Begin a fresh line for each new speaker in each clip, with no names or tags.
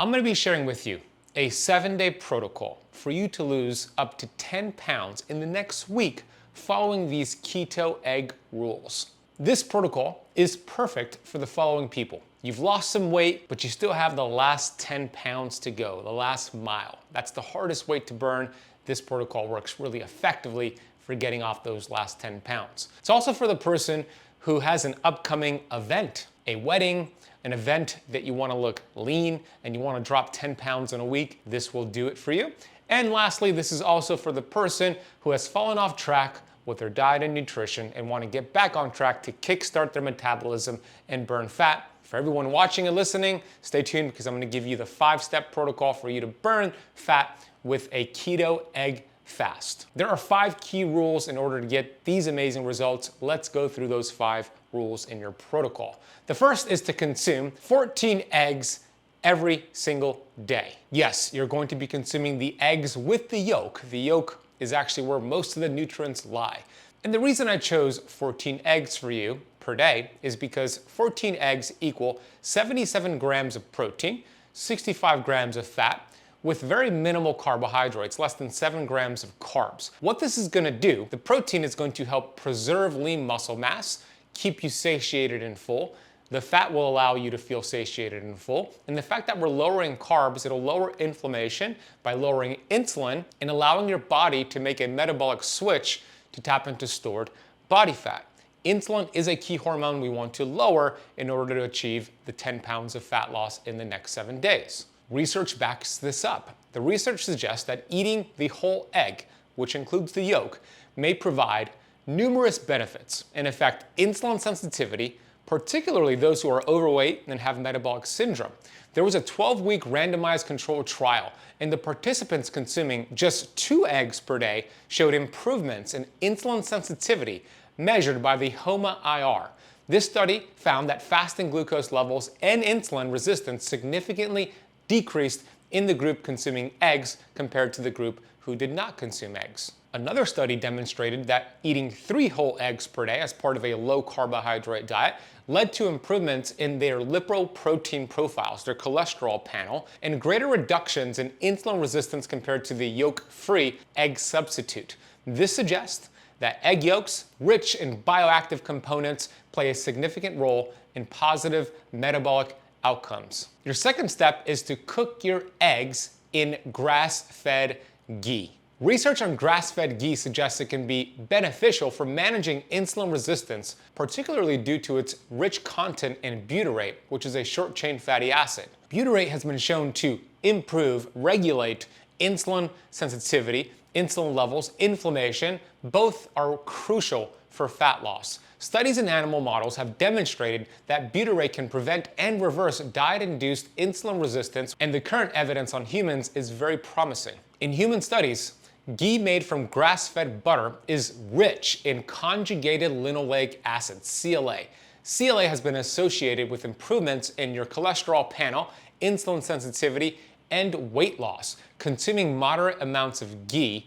I'm going to be sharing with you a 7-day protocol for you to lose up to 10 pounds in the next week following these keto egg rules. This protocol is perfect for the following people. You've lost some weight, but you still have the last 10 pounds to go, the last mile. That's the hardest weight to burn. This protocol works really effectively for getting off those last 10 pounds. It's also for the person who has an upcoming event, a wedding, an event that you want to look lean and you want to drop 10 pounds in a week. This will do it for you. And lastly, this is also for the person who has fallen off track with their diet and nutrition and want to get back on track to kickstart their metabolism and burn fat. For everyone watching and listening, stay tuned because I'm going to give you the 5-step protocol for you to burn fat with a keto egg fast. There are 5 key rules in order to get these amazing results. Let's go through those 5 rules in your protocol. The first is to consume 14 eggs every single day. Yes, you're going to be consuming the eggs with the yolk. The yolk is actually where most of the nutrients lie. And the reason I chose 14 eggs for you per day is because 14 eggs equal 77 grams of protein, 65 grams of fat, with very minimal carbohydrates, less than 7 grams of carbs. What this is going to do, the protein is going to help preserve lean muscle mass, keep you satiated and full. The fat will allow you to feel satiated and full. And the fact that we're lowering carbs, it'll lower inflammation by lowering insulin and allowing your body to make a metabolic switch to tap into stored body fat. Insulin is a key hormone we want to lower in order to achieve the 10 pounds of fat loss in the next 7 days. Research backs this up. The research suggests that eating the whole egg, which includes the yolk, may provide numerous benefits and affect insulin sensitivity, particularly those who are overweight and have metabolic syndrome. There was a 12-week randomized controlled trial, and the participants consuming just 2 eggs per day showed improvements in insulin sensitivity measured by the HOMA-IR. This study found that fasting glucose levels and insulin resistance significantly decreased in the group consuming eggs compared to the group who did not consume eggs. Another study demonstrated that eating 3 whole eggs per day as part of a low carbohydrate diet led to improvements in their lipoprotein profiles, their cholesterol panel, and greater reductions in insulin resistance compared to the yolk-free egg substitute. This suggests that egg yolks, rich in bioactive components, play a significant role in positive metabolic outcomes. Your second step is to cook your eggs in grass-fed ghee. Research on grass-fed ghee suggests it can be beneficial for managing insulin resistance, particularly due to its rich content in butyrate, which is a short-chain fatty acid. Butyrate has been shown to improve, regulate insulin sensitivity, insulin levels, inflammation. Both are crucial for fat loss. Studies in animal models have demonstrated that butyrate can prevent and reverse diet-induced insulin resistance, and the current evidence on humans is very promising. In human studies, ghee made from grass-fed butter is rich in conjugated linoleic acid, CLA. CLA has been associated with improvements in your cholesterol panel, insulin sensitivity, and weight loss. Consuming moderate amounts of ghee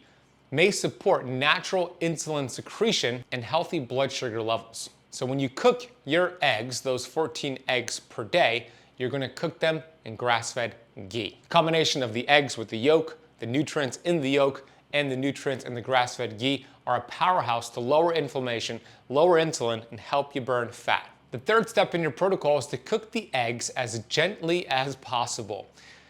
may support natural insulin secretion and healthy blood sugar levels. So when you cook your eggs, those 14 eggs per day, you're going to cook them in grass-fed ghee. The combination of the eggs with the yolk, the nutrients in the yolk, and the nutrients in the grass-fed ghee are a powerhouse to lower inflammation, lower insulin, and help you burn fat. The third step in your protocol is to cook the eggs as gently as possible.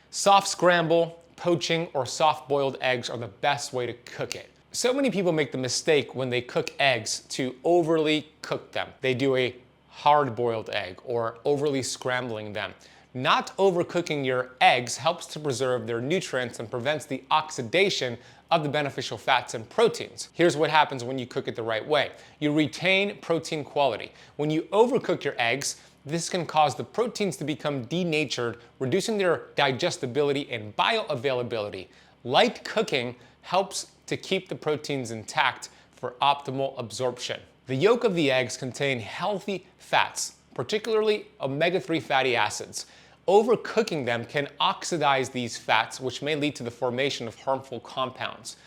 Soft scramble, poaching, or soft-boiled eggs are the best way to cook it. So many people make the mistake when they cook eggs to overly cook them. They do a hard-boiled egg or overly scrambling them. Not overcooking your eggs helps to preserve their nutrients and prevents the oxidation of the beneficial fats and proteins. Here's what happens when you cook it the right way. You retain protein quality. When you overcook your eggs, this can cause the proteins to become denatured, reducing their digestibility and bioavailability. Light cooking helps to keep the proteins intact for optimal absorption. The yolk of the eggs contain healthy fats, particularly omega-3 fatty acids. Overcooking them can oxidize these fats, which may lead to the formation of harmful compounds.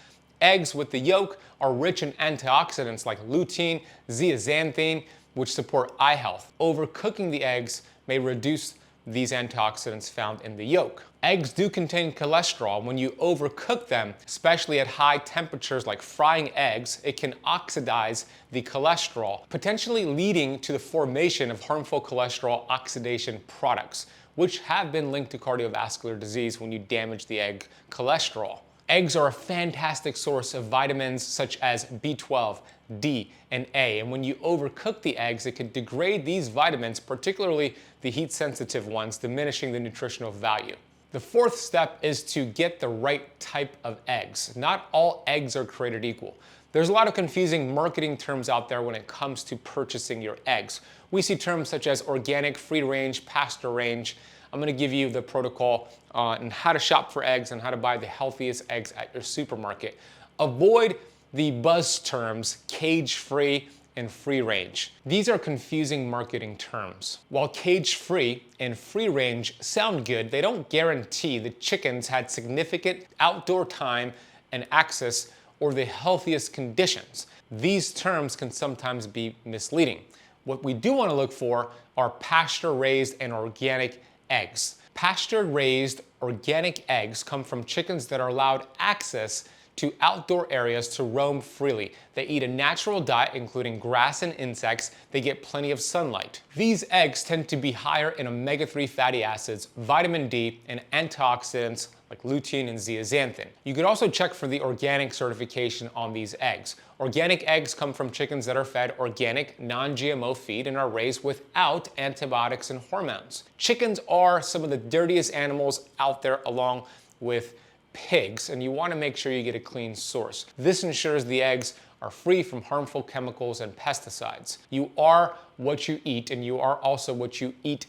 Eggs with the yolk are rich in antioxidants like lutein, zeaxanthin, which support eye health. Overcooking the eggs may reduce these antioxidants found in the yolk. Eggs do contain cholesterol. When you overcook them, especially at high temperatures like frying eggs, it can oxidize the cholesterol, potentially leading to the formation of harmful cholesterol oxidation products, which have been linked to cardiovascular disease when you damage the egg cholesterol. Eggs are a fantastic source of vitamins such as B12, D, and A, and when you overcook the eggs, it can degrade these vitamins, particularly the heat-sensitive ones, diminishing the nutritional value. The fourth step is to get the right type of eggs. Not all eggs are created equal. There's a lot of confusing marketing terms out there when it comes to purchasing your eggs. We see terms such as organic, free-range, pasture-range. I'm going to give you the protocol on how to shop for eggs and how to buy the healthiest eggs at your supermarket. Avoid the buzz terms cage-free and free-range. These are confusing marketing terms. While cage-free and free-range sound good, they don't guarantee the chickens had significant outdoor time and access or the healthiest conditions. These terms can sometimes be misleading. What we do want to look for are pasture-raised and organic eggs. Pasture-raised organic eggs come from chickens that are allowed access to outdoor areas to roam freely. They eat a natural diet including grass and insects. They get plenty of sunlight. These eggs tend to be higher in omega-3 fatty acids, vitamin D, and antioxidants like lutein and zeaxanthin. You could also check for the organic certification on these eggs. Organic eggs come from chickens that are fed organic, non-GMO feed and are raised without antibiotics and hormones. Chickens are some of the dirtiest animals out there, along with pigs, and you want to make sure you get a clean source. This ensures the eggs are free from harmful chemicals and pesticides. You are what you eat, and you are also what you ate.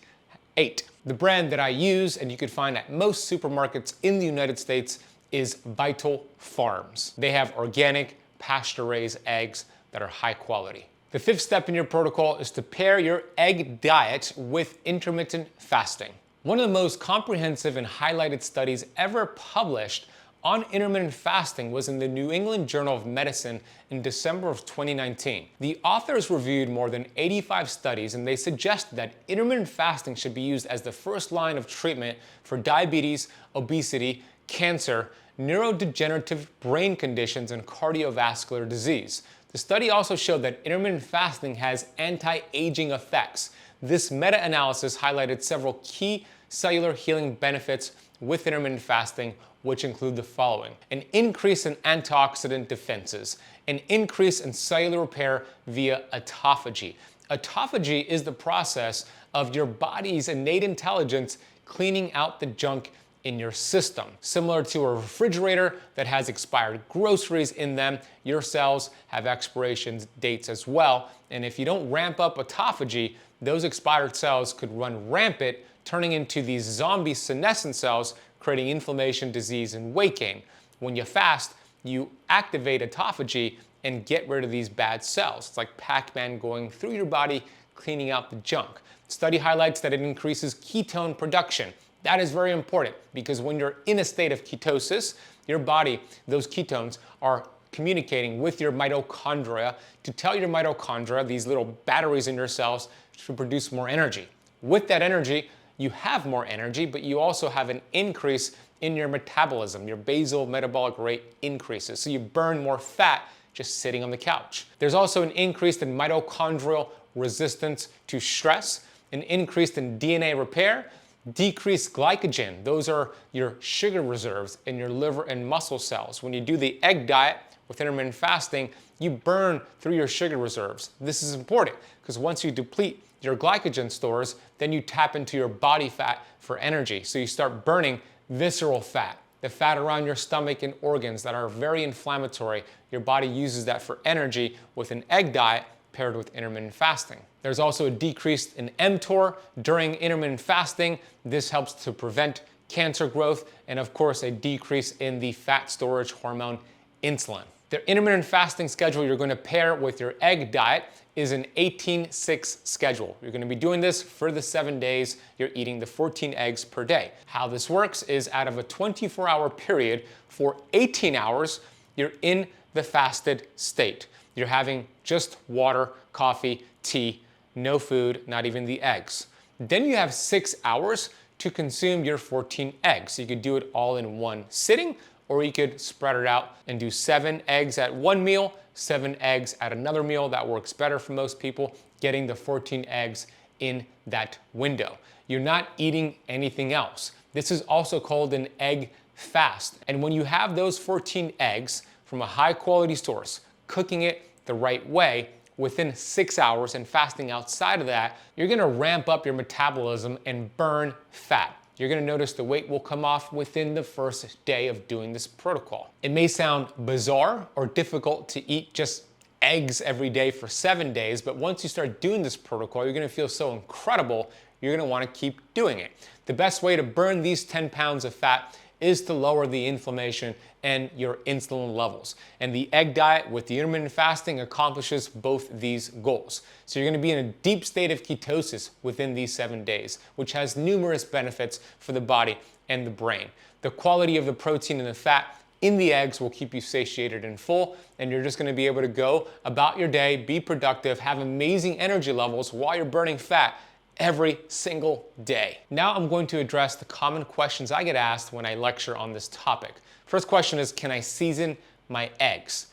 The brand that I use, and you can find at most supermarkets in the United States, is Vital Farms. They have organic, pasture-raised eggs that are high quality. The fifth step in your protocol is to pair your egg diet with intermittent fasting. One of the most comprehensive and highlighted studies ever published on intermittent fasting was in the New England Journal of Medicine in December of 2019. The authors reviewed more than 85 studies, and they suggested that intermittent fasting should be used as the first line of treatment for diabetes, obesity, cancer, neurodegenerative brain conditions, and cardiovascular disease. The study also showed that intermittent fasting has anti-aging effects. This meta-analysis highlighted several key cellular healing benefits with intermittent fasting, which include the following: an increase in antioxidant defenses, an increase in cellular repair via autophagy. Autophagy is the process of your body's innate intelligence cleaning out the junk in your system. Similar to a refrigerator that has expired groceries in them, your cells have expiration dates as well, and if you don't ramp up autophagy, those expired cells could run rampant, turning into these zombie senescent cells, creating inflammation, disease, and weight gain. When you fast, you activate autophagy and get rid of these bad cells. It's like Pac-Man going through your body, cleaning out the junk. The study highlights that it increases ketone production. That is very important because when you're in a state of ketosis, your body, those ketones, are communicating with your mitochondria to tell your mitochondria, these little batteries in your cells, to produce more energy. With that energy, you have more energy, but you also have an increase in your metabolism. Your basal metabolic rate increases, so you burn more fat just sitting on the couch. There's also an increase in mitochondrial resistance to stress, an increase in DNA repair, decreased glycogen. Those are your sugar reserves in your liver and muscle cells. When you do the egg diet with intermittent fasting, you burn through your sugar reserves. This is important because once you deplete your glycogen stores, then you tap into your body fat for energy. So you start burning visceral fat, the fat around your stomach and organs that are very inflammatory. Your body uses that for energy with an egg diet paired with intermittent fasting. There's also a decrease in mTOR during intermittent fasting. This helps to prevent cancer growth, and of course a decrease in the fat storage hormone insulin. The intermittent fasting schedule you're going to pair with your egg diet is an 18-6 schedule. You're going to be doing this for the 7 days you're eating the 14 eggs per day. How this works is out of a 24-hour period, for 18 hours, you're in the fasted state. You're having just water, coffee, tea, no food, not even the eggs. Then you have 6 hours to consume your 14 eggs. So you could do it all in one sitting, or you could spread it out and do 7 eggs at one meal, 7 eggs at another meal. That works better for most people, getting the 14 eggs in that window. You're not eating anything else. This is also called an egg fast. And when you have those 14 eggs from a high quality source, cooking it the right way, within 6 hours and fasting outside of that, you're gonna ramp up your metabolism and burn fat. You're gonna notice the weight will come off within the first day of doing this protocol. It may sound bizarre or difficult to eat just eggs every day for 7 days, but once you start doing this protocol, you're gonna feel so incredible, you're gonna wanna keep doing it. The best way to burn these 10 pounds of fat is to lower the inflammation and your insulin levels. And the egg diet with the intermittent fasting accomplishes both these goals. So you're gonna be in a deep state of ketosis within these 7 days, which has numerous benefits for the body and the brain. The quality of the protein and the fat in the eggs will keep you satiated and full, and you're just gonna be able to go about your day, be productive, have amazing energy levels while you're burning fat every single day. Now I'm going to address the common questions I get asked when I lecture on this topic. First question is, can I season my eggs?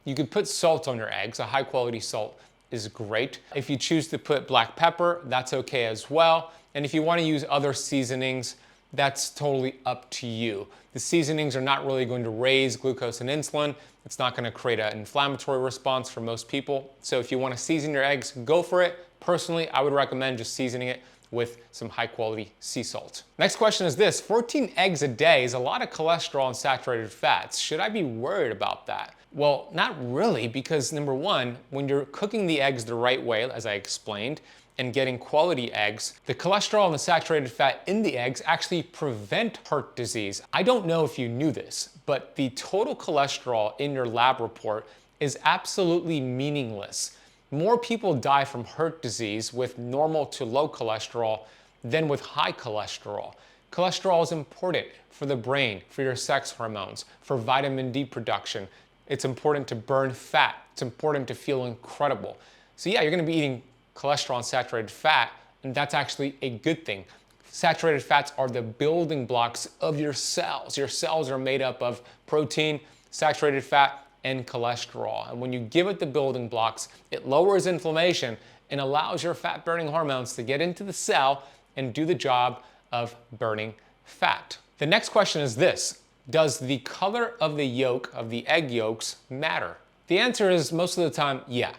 You could put salt on your eggs. A high quality salt is great. If you choose to put black pepper, that's okay as well. And if you want to use other seasonings, that's totally up to you. The seasonings are not really going to raise glucose and insulin. It's not going to create an inflammatory response for most people. So if you want to season your eggs, go for it. Personally, I would recommend just seasoning it with some high quality sea salt. Next question is this: 14 eggs a day is a lot of cholesterol and saturated fats. Should I be worried about that? Well, not really, because number one, when you're cooking the eggs the right way, as I explained, and getting quality eggs, the cholesterol and the saturated fat in the eggs actually prevent heart disease. I don't know if you knew this, but the total cholesterol in your lab report is absolutely meaningless. More people die from heart disease with normal to low cholesterol than with high cholesterol. Cholesterol is important for the brain, for your sex hormones, for vitamin D production. It's important to burn fat. It's important to feel incredible. So yeah, you're gonna be eating cholesterol and saturated fat, and that's actually a good thing. Saturated fats are the building blocks of your cells. Your cells are made up of protein, saturated fat, and cholesterol. And when you give it the building blocks, it lowers inflammation and allows your fat burning hormones to get into the cell and do the job of burning fat. The next question is this: does the color of the yolk of the egg yolks matter? The answer is most of the time, yeah.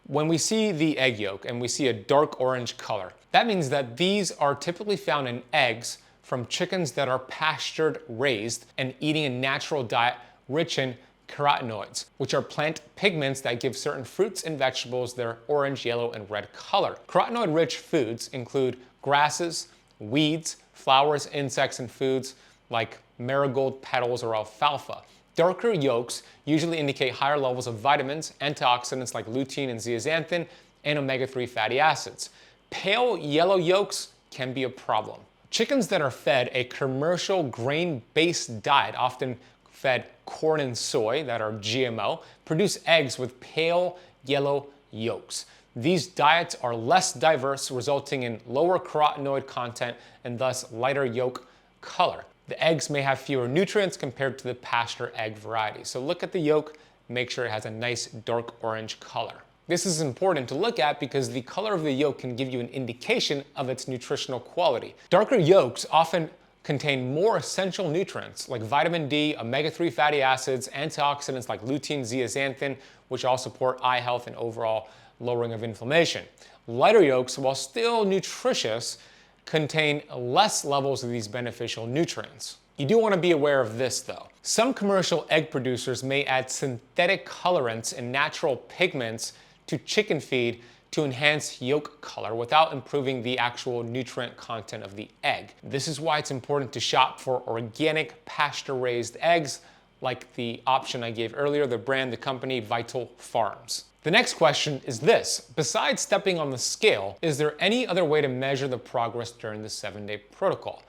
When we see the egg yolk and we see a dark orange color, that means that these are typically found in eggs from chickens that are pastured raised and eating a natural diet rich in carotenoids, which are plant pigments that give certain fruits and vegetables their orange, yellow, and red color. Carotenoid-rich foods include grasses, weeds, flowers, insects, and foods like marigold petals or alfalfa. Darker yolks usually indicate higher levels of vitamins, antioxidants like lutein and zeaxanthin, and omega-3 fatty acids. Pale yellow yolks can be a problem. Chickens that are fed a commercial grain-based diet, often fed corn and soy that are GMO, produce eggs with pale yellow yolks. These diets are less diverse, resulting in lower carotenoid content and thus lighter yolk color. The eggs may have fewer nutrients compared to the pasture egg variety. So look at the yolk, make sure it has a nice dark orange color. This is important to look at because the color of the yolk can give you an indication of its nutritional quality. Darker yolks often contain more essential nutrients like vitamin D, omega-3 fatty acids, antioxidants like lutein, zeaxanthin, which all support eye health and overall lowering of inflammation. Lighter yolks, while still nutritious, contain less levels of these beneficial nutrients. You do want to be aware of this though. Some commercial egg producers may add synthetic colorants and natural pigments to chicken feed to enhance yolk color without improving the actual nutrient content of the egg. This is why it's important to shop for organic pasture-raised eggs like the option I gave earlier, the brand, the company, Vital Farms. The next question is this: besides stepping on the scale, is there any other way to measure the progress during the 7-day protocol?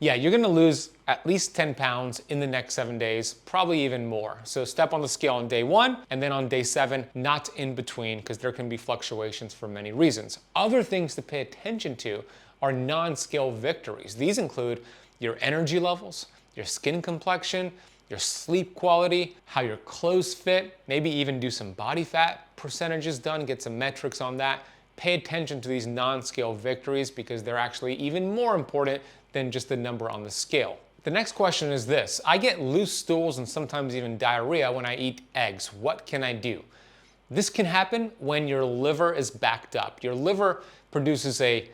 Yeah, you're gonna lose at least 10 pounds in the next 7 days, probably even more. So step on the scale on day 1 and then on day 7, not in between, because there can be fluctuations for many reasons. Other things to pay attention to are non-scale victories. These include your energy levels, your skin complexion, your sleep quality, how your clothes fit, maybe even do some body fat percentages done, get some metrics on that. Pay attention to these non-scale victories because they're actually even more important than just the number on the scale. The next question is this: I get loose stools and sometimes even diarrhea when I eat eggs. What can I do? This can happen when your liver is backed up. Your liver produces a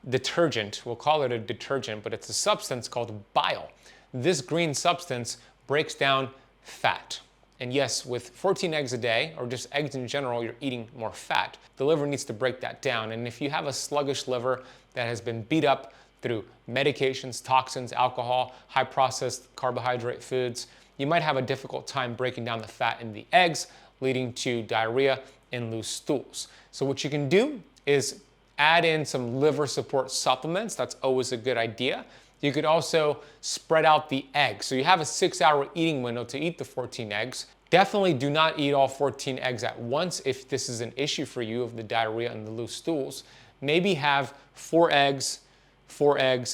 detergent, we'll call it a detergent, but it's a substance called bile. This green substance breaks down fat. And yes, with 14 eggs a day, or just eggs in general, you're eating more fat. The liver needs to break that down. And if you have a sluggish liver that has been beat up through medications, toxins, alcohol, high processed carbohydrate foods, you might have a difficult time breaking down the fat in the eggs, leading to diarrhea and loose stools. So what you can do is add in some liver support supplements. That's always a good idea. You could also spread out the eggs. So you have a 6-hour eating window to eat the 14 eggs. Definitely do not eat all 14 eggs at once if this is an issue for you of the diarrhea and the loose stools. Maybe have 4 eggs,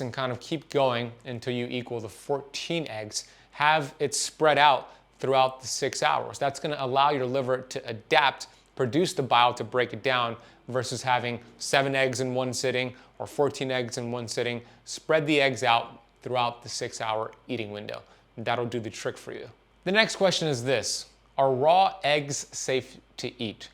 and kind of keep going until you equal the 14 eggs. Have it spread out throughout the 6 hours. That's going to allow your liver to adapt, produce the bile to break it down, versus having 7 eggs in one sitting or 14 eggs in one sitting. Spread the eggs out throughout the 6-hour eating window. That'll do the trick for you. The next question is this: are raw eggs safe to eat?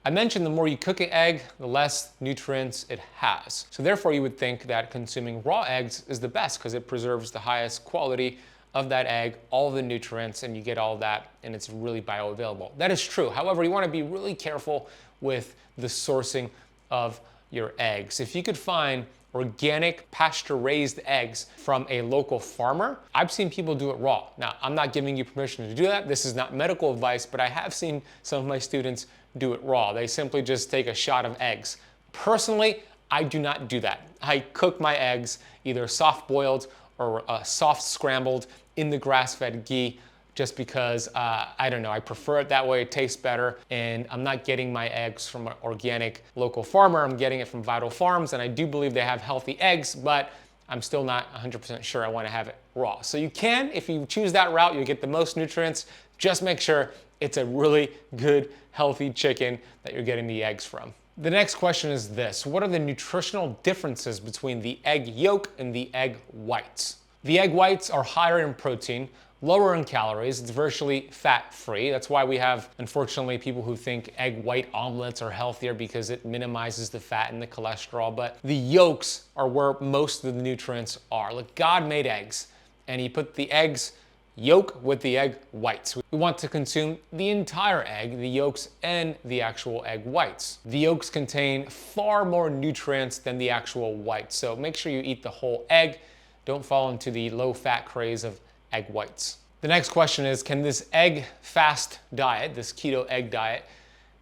I mentioned the more you cook an egg, the less nutrients it has. So therefore you would think that consuming raw eggs is the best because it preserves the highest quality of that egg, all the nutrients, and you get all that, and it's really bioavailable. That is true. However, you want to be really careful with the sourcing of your eggs. If you could find organic pasture-raised eggs from a local farmer, I've seen people do it raw. Now, I'm not giving you permission to do that. This is not medical advice, but I have seen some of my students do it raw. They simply just take a shot of eggs. Personally, I do not do that. I cook my eggs either soft-boiled or soft scrambled in the grass-fed ghee, just because, I don't know, I prefer it that way, it tastes better, and I'm not getting my eggs from an organic local farmer, I'm getting it from Vital Farms, and I do believe they have healthy eggs, but I'm still not 100% sure I want to have it raw. So you can, if you choose that route, you'll get the most nutrients. Just make sure it's a really good, healthy chicken that you're getting the eggs from. The next question is this: what are the nutritional differences between the egg yolk and the egg whites? The egg whites are higher in protein, lower in calories, it's virtually fat-free. That's why we have, unfortunately, people who think egg white omelets are healthier because it minimizes the fat and the cholesterol, but the yolks are where most of the nutrients are. Like, God made eggs, and he put the eggs yolk with the egg whites. We want to consume the entire egg, the yolks and the actual egg whites. The yolks contain far more nutrients than the actual whites, so make sure you eat the whole egg. Don't fall into the low-fat craze of egg whites. The next question is, can this egg fast diet, this keto egg diet,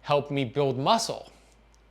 help me build muscle?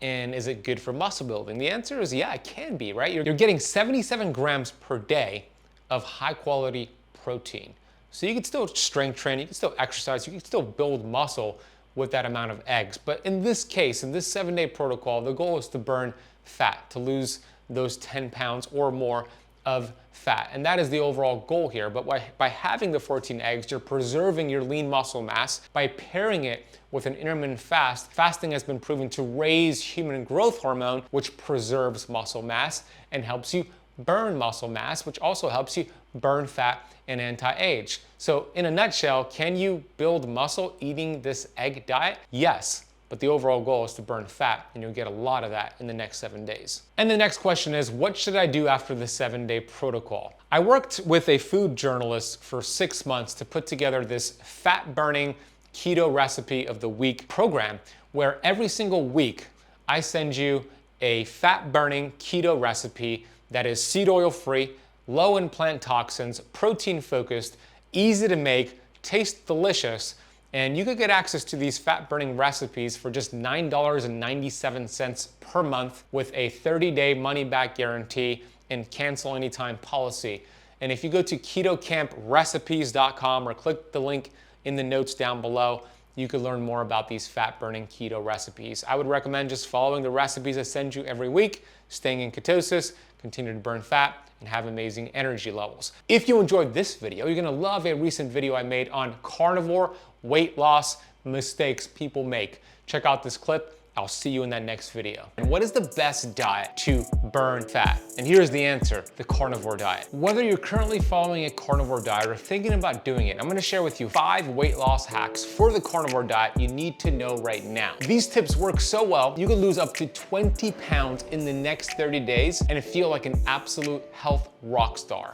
And is it good for muscle building? The answer is yeah, it can be, right? You're getting 77 grams per day of high-quality protein. So you can still strength train, you can still exercise, you can still build muscle with that amount of eggs. But in this case, in this 7-day protocol, the goal is to burn fat, to lose those 10 pounds or more of fat. And that is the overall goal here. But by having the 14 eggs, you're preserving your lean muscle mass. By pairing it with an intermittent fast, fasting has been proven to raise human growth hormone, which preserves muscle mass and helps you burn muscle mass, which also helps you burn fat and anti-age. So in a nutshell, can you build muscle eating this egg diet? Yes. But the overall goal is to burn fat, and you'll get a lot of that in the next 7 days. And the next question is, what should I do after the 7-day protocol? I worked with a food journalist for 6 months to put together this fat-burning keto recipe of the week program, where every single week I send you a fat-burning keto recipe that is seed oil free, low in plant toxins, protein focused, easy to make, tastes delicious, and you could get access to these fat-burning recipes for just $9.97 per month with a 30-day money-back guarantee and cancel anytime policy. And if you go to ketocampresrecipes.com or click the link in the notes down below, you can learn more about these fat-burning keto recipes. I would recommend just following the recipes I send you every week, staying in ketosis, continue to burn fat, and have amazing energy levels. If you enjoyed this video, you're gonna love a recent video I made on carnivore weight loss mistakes people make. Check out this clip. I'll see you in that next video. And what is the best diet to burn fat? And here's the answer, the carnivore diet. Whether you're currently following a carnivore diet or thinking about doing it, I'm gonna share with you 5 weight loss hacks for the carnivore diet you need to know right now. These tips work so well, you can lose up to 20 pounds in the next 30 days and feel like an absolute health rock star.